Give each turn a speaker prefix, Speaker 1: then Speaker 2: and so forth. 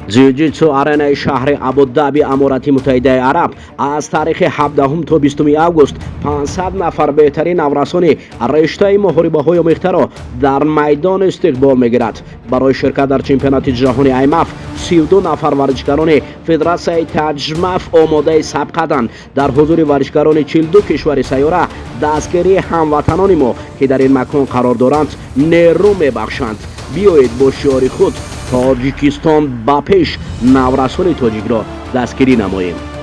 Speaker 1: جیوجیتسو آرنای شهر ابودابی امارات متحده عرب از تاریخ 17 تا 20 آگوست 500 نفر بهترین نورسان رشته محاربه‌های آمیخته را در میدان استقبال می‌گیرد. برای شرکت در چمپیونات جهانی IMF 32 نفر ورزشکاران فدراسیون تجمف آماده سبقتند. در حضور ورزشکاران 42 کشور سیاره دستگیری هموطنان ما که در این مکان قرار دارند نیرو می‌بخشند. بیایید با شعار خود تاجیکستان با پیش نورسان تاجیک را دستگیری نماییم.